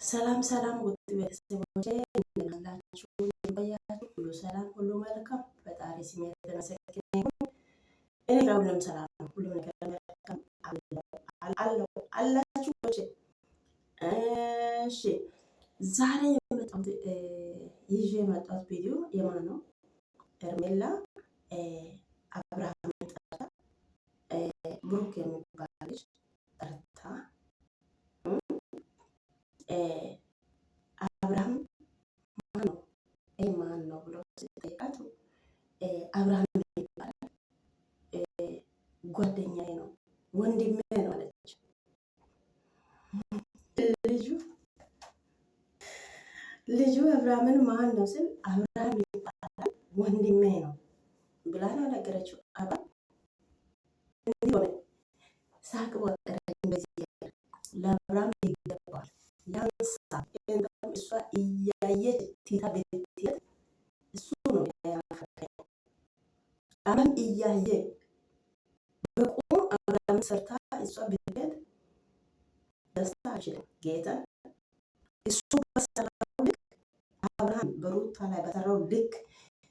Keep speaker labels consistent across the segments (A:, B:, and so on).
A: ሰላም ሰላም ውድ ቤተሰቦቼ እንደምን አላችሁ? በያላችሁ ሁሉ ሰላም ሁሉ መልካም፣ ፈጣሪ ስም የተመሰገነ ይሁን። እኔ ጋር ሁሉም ሰላም ነው፣ ሁሉም ነገር መልካም አለው አላችሁ። እሺ ዛሬ ይዤ የመጣሁት ቪዲዮ የማን ነው? ሄርሜላ አብርሃም ጠርታ ብሩክ የሚባል ልጅ ጠርታ አብርሃም ማን ነው ማን ነው ብሎ ሲጠይቃት አብርሃም ይባላል፣ ጓደኛዬ ነው፣ ወንድሜ ነው አለች። ልጁ አብርሃምን ማን ነው ስል አብርሃም ይባላል ወንድሜ ነው ብላ ነው ነገረችው። አብርሃም እንዲህ ሆነ፣ ሳቅ ወጠረኝ። በዚህ ለአብርሃም ይገባል ያንሳ እሷ እያየች ቲታ ቤት እሱ ነው ያፈቀኝ። አብርሃም እያየ በቁሙ አብርሃም ሰርታ እሷ ቤት ደስታ አይችልም። ጌታ እሱ በሰራው ልክ አብርሃም በሩታ ላይ በሰራው ልክ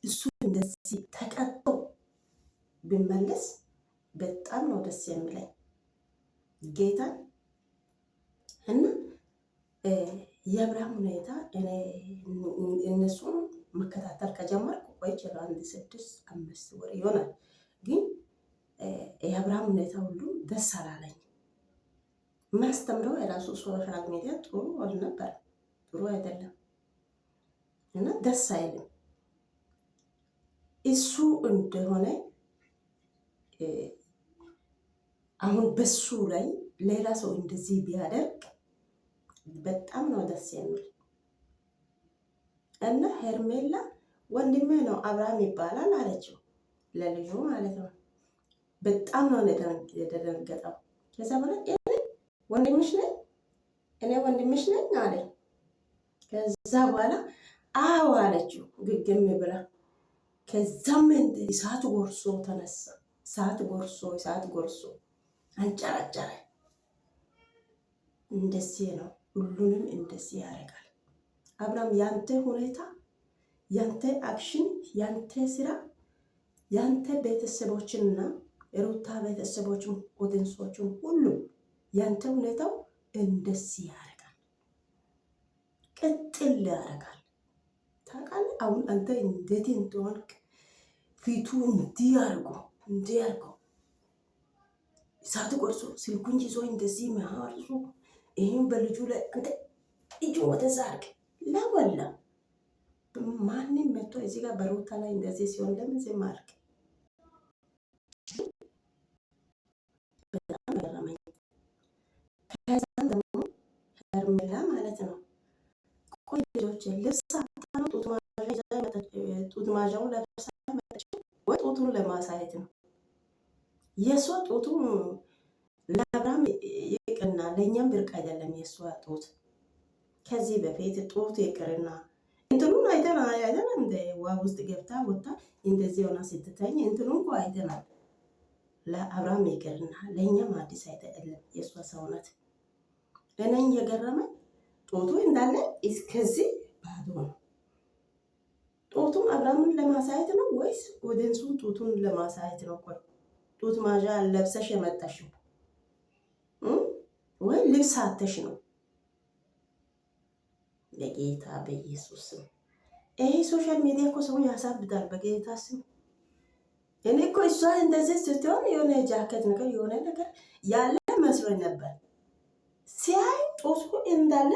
A: እሱ እንደዚህ ተቀጦ ብመለስ በጣም ነው ደስ የሚለኝ ጌታ እና የአብርሃም ሁኔታ እነሱን መከታተል ከጀመርኩ ቆይቻለሁ። 6-5 ወር ይሆናል። ግን የአብርሃም ሁኔታ ሁሉ ደስ አላለኝ። ማስተምረው የራሱ ሶሻል ሚዲያ ጥሩ አልነበር፣ ጥሩ አይደለም እና ደስ አይልም። እሱ እንደሆነ አሁን በሱ ላይ ሌላ ሰው እንደዚህ ቢያደርግ በጣም ነው ደስ የሚል እና ሄርሜላ ወንድሜ ነው አብርሃም ይባላል አለችው፣ ለልጁ ማለት ነው። በጣም ነው የደነገጠው። ከዛ በኋላ ወንድምሽ ነኝ እኔ ወንድምሽ ነኝ አለ። ከዛ በኋላ አዎ አለችው ግግም ብላ። ከዛም እሳት ጎርሶ ተነሳ። እሳት ጎርሶ አንጨረጨረ። እንደዚህ ነው፣ ሁሉንም እንደዚህ ያደርጋል አብርሃም። ያንተ ሁኔታ፣ ያንተ አክሽን፣ ያንተ ስራ፣ ያንተ ቤተሰቦችንና የሩታ ቤተሰቦችን ኦዲንሶችን ሁሉ ያንተ ሁኔታው እንደዚህ ያደርጋል፣ ቅጥል ያደርጋል። ታውቃለህ አሁን አንተ እንዴት እንደሆንክ ፊቱ እንዲህ አድርጎ እሳት ቆርሶ ስልኩን ይዞ እንደዚህ ማርሱ ይሄን በልጁ ላይ አንተ እጁ ወደዛ አድርግ ለወላ ማንም መጥቶ እዚህ ጋር በሩታ ላይ እንደዚህ ሲሆን ለምን ዝም አድርግ? በጣም ገረመኝ። ከዛም ደግሞ ሄርሜላ ማለት ነው ቆይ ልጆች ልብስ አታነው ጡት ማዣውን ለብሳ መጣች ወይ ጡቱን ለማሳየት ነው? የሷ ጡቱ ለአብርሃም ይቅርና ለእኛም ብርቅ አይደለም የሷ ጡት። ከዚህ በፊት ጡት ይቅርና እንትኑን አይተናል እንደ ውሃ ውስጥ ገብታ ወጣ እንደዚህ ሆና ስትተኝ እንትኑን እኮ አይተናል። ለአብርሃም ይቅርና ለእኛም አዲስ አይደለም የሷ ሰውነት። እኔን የገረመኝ ጡቱ እንዳለ እስከዚህ ባዶ ነው። ጡቱን አብርሃምን ለማሳየት ነው ወይስ ወደንሱን ጡቱን ለማሳየት ነው? ቆይ ጡት ማዣ ለብሰሽ የመጣሽው ወይ ልብስ አተሽ ነው? በጌታ በኢየሱስ ስም ይሄ ሶሻል ሚዲያ እኮ ሰው ያሳብዳል። በጌታ ስም እኔ እኮ እሷ እንደዚህ ስትሆን የሆነ ጃኬት ነገር የሆነ ነገር ያለ መስሎኝ ነበር። ሲያይ ጡቱ እንዳለ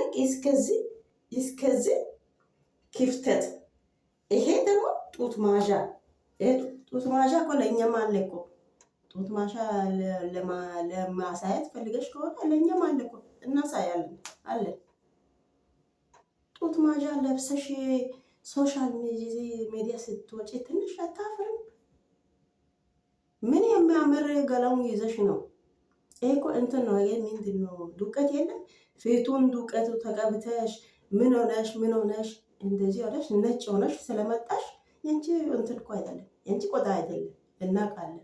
A: እስከዚህ ክፍተት። ይሄ ደግሞ ጡት ማዣ እኮ ለእኛም አለ እኮ ጡት ማሻ ለማሳየት ፈልገሽ ከሆነ ለእኛም አለ እኮ እናሳያለን አለ። ጡት ማዣ ለብሰሽ ሶሻል ሚዲያ ስትወጪ ትንሽ አታፍርም? ምን የሚያምር ገላሙ ይዘሽ ነው? ይሄ እኮ እንትን ነው። ይሄ ምንድን ነው? ዱቄት የለም ፊቱን ዱቄቱ ተቀብተሽ ምን ሆነሽ እንደዚህ ሆነሽ ነጭ ሆነሽ ስለመጣሽ የንቺ እንትን እኮ አይደለም፣ የንቺ ቆዳ አይደለም፣ እናውቃለን።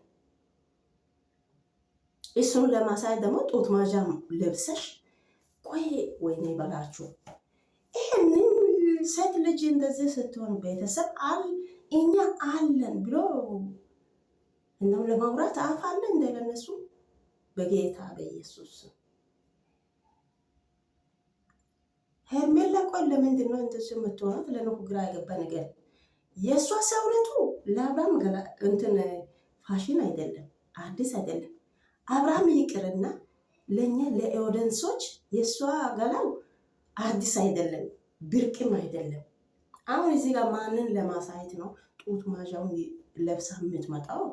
A: እሱን ለማሳየት ደግሞ ጡት ማዣ ለብሰሽ ቆይ ወይኔ በላችሁ ሴት ልጅ እንደዚህ ስትሆን ቤተሰብ እኛ አለን ብሎ እንደው ለማውራት አፍ አለ እንደለነሱ በጌታ በኢየሱስ ሄርሜላ ቆይ ለምንድን ነው እንደዚህ የምትሆነው? ለነው ግራ የገባ ነገር የእሷ ሰውነቱ ለአብርሃም ገላ እንትን ፋሽን አይደለም፣ አዲስ አይደለም። አብርሃም ይቅርና ለእኛ ለኦዲየንሶች የእሷ ገላው አዲስ አይደለም፣ ብርቅም አይደለም። አሁን እዚህ ጋር ማንን ለማሳየት ነው ጡት ማዣውን ለብሳ የምትመጣው?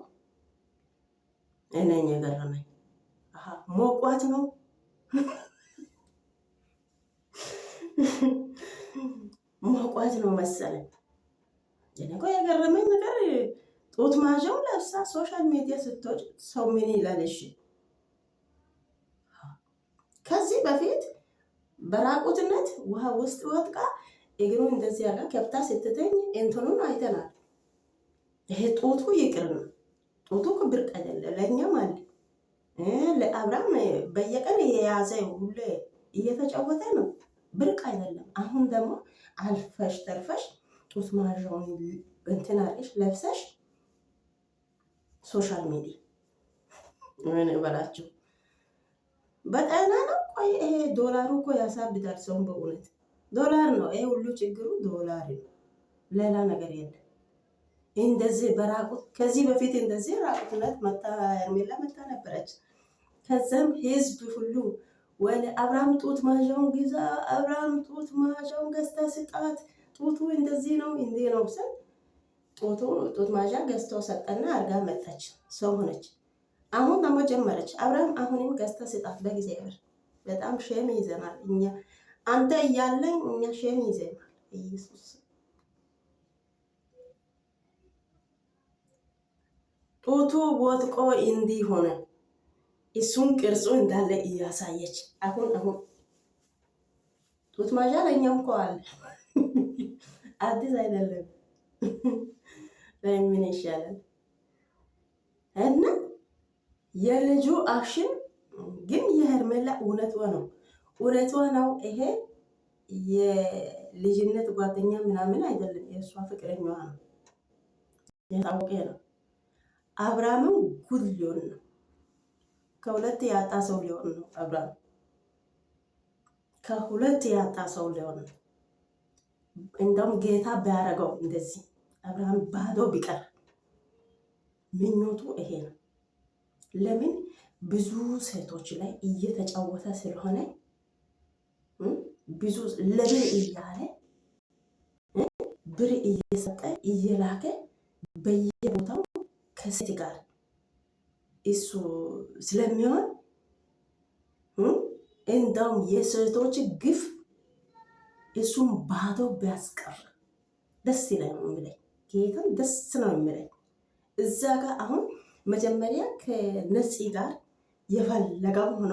A: እኔን የገረመኝ ሞቋት ነው ሞቋት ነው መሰለኝ። እኔ እኮ የገረመኝ ነገር ጡት ማዣውን ለብሳ ሶሻል ሚዲያ ስትወጭ ሰው ምን ይላል? እሺ ከዚህ በፊት በራቁትነት ውሃ ውስጥ ወጥቃ እግሩን እንደዚህ ያለ ከብታ ስትተኝ እንትኑን አይተናል። ይሄ ጡቱ ይቅርና ጡቱ ብርቅ አይደለም፣ ለእኛም አለ ለአብርሃም በየቀን የያዘ ሁሌ እየተጫወተ ነው፣ ብርቅ አይደለም። አሁን ደግሞ አልፈሽ ተርፈሽ ጡት ማዣውን እንትን አድርገሽ ለብሰሽ ሶሻል ሚዲያ ምን በላችሁ በጤና ነው? ቆይ ይሄ ዶላሩ እኮ ያሳብዳል ሰውን በእውነት ዶላር ነው ይሄ ሁሉ ችግሩ ዶላር ነው፣ ሌላ ነገር የለም። እንደዚህ በራቁት ከዚህ በፊት እንደዚህ ራቁትነት መታ ሄርሜላ መታ ነበረች። ከዛም ህዝብ ሁሉ ወደ አብርሃም ጡት ማዣውን ግዛ፣ አብርሃም ጡት ማዣውን ገዝታ ስጣት፣ ጡቱ እንደዚህ ነው እንዲህ ነው ስል ጡት ማዣ ገዝተው ሰጠና አርጋ መጣች፣ ሰው ሆነች። አሁን ደግሞ ጀመረች። አብርሃም አሁንም ገዝታ ስጣት በጊዜ ብር። በጣም ሼም ይዘናል እኛ አንተ እያለኝ እኛ ሼም ይዘናል። ኢየሱስ ጡቱ ወጥቆ እንዲህ ሆነ። እሱን ቅርጹ እንዳለ እያሳየች አሁን ጡት ማዣ ለእኛም እኮ አለ አዲስ አይደለም። ምን ይሻላል? እና የልጁ አክሽን ግን የሄርሜላ እውነቷ ነው። ይሄ የልጅነት ጓደኛ ምናምን አይደለም፣ የእሷ ፍቅረኛዋ ነው፣ የታወቀ ነው። አብርሃምም ጉድ ሊሆን ነው፣ ከሁለት ያጣ ሰው ሊሆን ነው። አብርሃም ከሁለት ያጣ ሰው ሊሆን ነው። እንደውም ጌታ ቢያደርገው እንደዚህ አብርሃም ባዶ ቢቀር ምኞቱ ይሄ ነው። ለምን ብዙ ሴቶች ላይ እየተጫወተ ስለሆነ ብዙ ለብር እያለ ብር እየሰጠ እየላከ በየቦታው ከሴት ጋር እሱ ስለሚሆን እንደውም የሴቶች ግፍ እሱም ባዶ ቢያስቀር ደስ ይላል ነው የሚለኝ። ጌታን ደስ ነው የሚለኝ። እዛ ጋር አሁን መጀመሪያ ከነፂ ጋር የፈለገው ሆኖ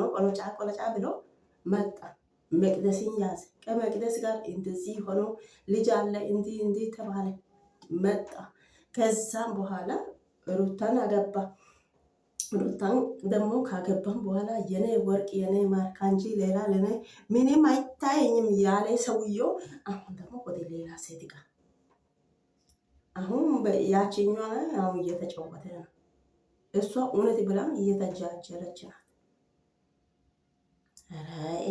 A: ቆለጫ ብሎ መጣ። መቅደስን ያዘ። ከመቅደስ ጋር እንደዚህ ሆኖ ልጅ አለ እንዲህ ተባለ መጣ። ከዛም በኋላ ሩታን አገባ። ሩታን ደግሞ ካገባም በኋላ የኔ ወርቅ የኔ ማርካ እንጂ ሌላ ለኔ ምንም አይታየኝም ያለ ሰውየው አሁን ደግሞ ወደ ሌላ ሴት ጋር አሁን ያችኛዋ አሁን እየተጫወተ ነው። እሷ እውነት ብላም እየተጃጀረች ናት።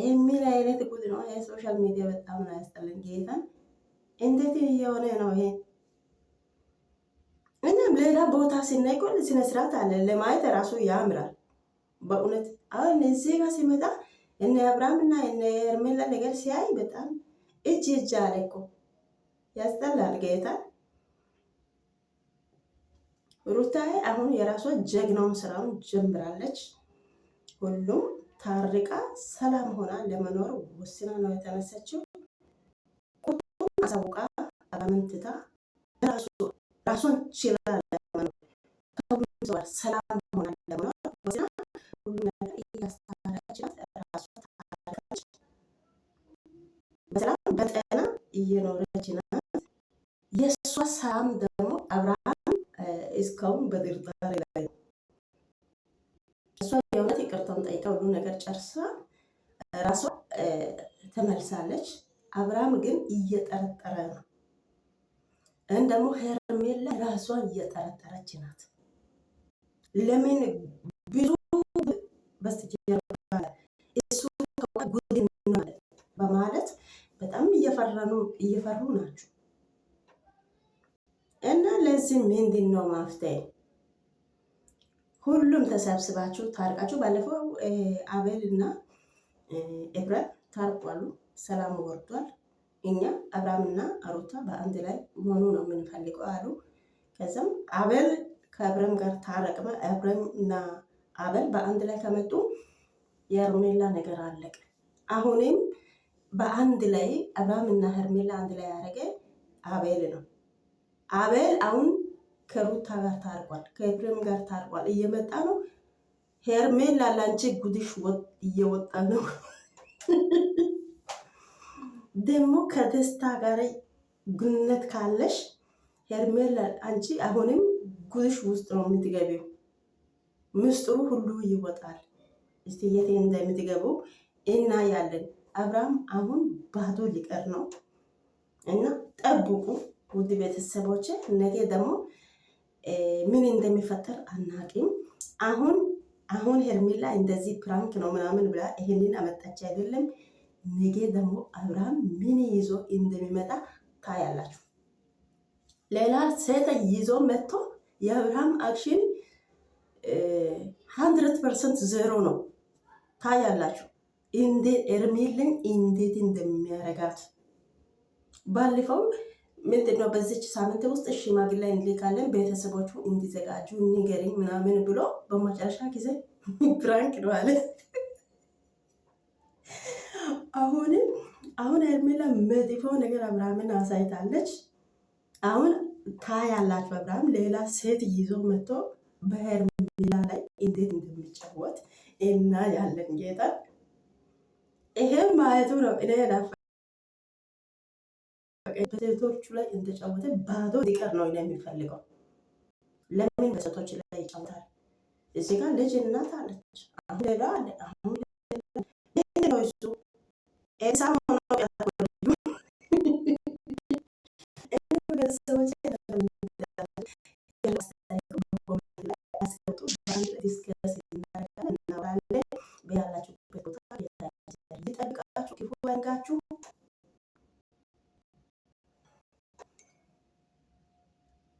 A: የሚል አይነት ጉድ ነው። የሶሻል ሚዲያ በጣም ነው ያስጠላኝ። ጌታን እንዴት እየሆነ ነው ይሄ? እናም ሌላ ቦታ ስናይ እኮ ስነ ስርዓት አለ፣ ለማየት ራሱ ያምራል በእውነት። አሁን እዚህ ጋር ሲመጣ እነ አብርሃም እና እነ ሄርሜላ ነገር ሲያይ በጣም እጅ አለ እኮ ያስጠላል። ጌታ ሩታዬ አሁን የራሷ ጀግናውን ስራውን ጀምራለች። ሁሉም ታርቃ ሰላም ሆና ለመኖር ወስና ነው የተነሳችው። ቁጡን አሳውቃ አመንትታ ራሷን ችላ ለመኖር ከሁሉም ሰው ጋር ሰላም ሆና ለመኖር ወስና ሁሉም ነገር እያስተካከለች ናት። ራሷ ታርቃለች፣ በሰላም በጤና እየኖረች ናት። የእሷ ሰላም ደግሞ አብርሃም እስካሁን በጥርጣሬ ላይ ነው። እሷ የእውነት ይቅርታውን ጠይቃ ሁሉ ነገር ጨርሳ ራሷ ተመልሳለች። አብርሃም ግን እየጠረጠረ ነው። ደግሞ ሄርሜላ ራሷን እየጠረጠረች ናት። ለምን ብዙ በስተጀርባ እሱ ጉድ በማለት በጣም እየፈሩ ናቸው። እና ለዚህ ምንድን ነው መፍትሄ? ሁሉም ተሰብስባችሁ ታርቃችሁ። ባለፈው አቤል እና ኤፍሬም ታርቋሉ፣ ሰላም ወርዷል። እኛ አብርሃምና ሩታ በአንድ ላይ መሆኑ ነው የምንፈልገው አሉ። ከዛም አቤል ከኤፍሬም ጋር ታረቅመ። ኤፍሬም እና አቤል በአንድ ላይ ከመጡ የሄርሜላ ነገር አለቀ። አሁንም በአንድ ላይ አብርሃም እና ሄርሜላ አንድ ላይ ያደረገ አቤል ነው። አቤል አሁን ከሩታ ጋር ታርቋል፣ ከኤፍሬም ጋር ታርቋል፣ እየመጣ ነው። ሄርሜላ ላንቺ ጉድሽ እየወጣ ነው። ደግሞ ከደስታ ጋር ግንኙነት ካለሽ ሄርሜላ አንቺ አሁንም ጉድሽ ውስጥ ነው የምትገቢው። ምስጢሩ ሁሉ ይወጣል። እስቲ የት እንደምትገቡ እና ያለን አብርሃም አሁን ባዶ ሊቀር ነው እና ጠብቁ ውድ ቤተሰቦች። ነገ ደግሞ ምን እንደሚፈጠር አናቂም። አሁን ሄርሜላ እንደዚህ ፕራንክ ነው ምናምን ብላ ይሄንን አመጣች አይደለም። ነገ ደግሞ አብርሃም ምን ይዞ እንደሚመጣ ታያላችሁ። ሌላ ሴት ይዞ መጥቶ የአብርሃም አክሽን 100% ዜሮ ነው። ታያላችሁ እንዴት ሄርሜላን እንዴት እንደሚያረጋት። ባለፈው ምንድነው በዚች ሳምንት ውስጥ ሽማግሌ እንልካለን ቤተሰቦቹ እንዲዘጋጁ ንገሪኝ ምናምን ብሎ በመጨረሻ ጊዜ ፕራንክ ነው አለ። አሁን ሄርሜላ መጥፎ ነገር አብርሃምን አሳይታለች። አሁን ታያላችሁ አብርሃም ሌላ ሴት ይዞ መጥቶ በሄርሜላ ላይ እንዴት እንደሚጫወት እና ያለን ጌታ ይሄም ማየቱ ነው። እኔ በሴቶቹ ላይ እንደጫወተ ባዶ ሊቀር ነው የሚፈልገው። ለምን በሴቶች ላይ ይጫወታል? እዚህ ጋር ልጅ እናት አለች። አሁን ሌላ አለ። አሁን ነው እሱ ኤሳ ሆኖ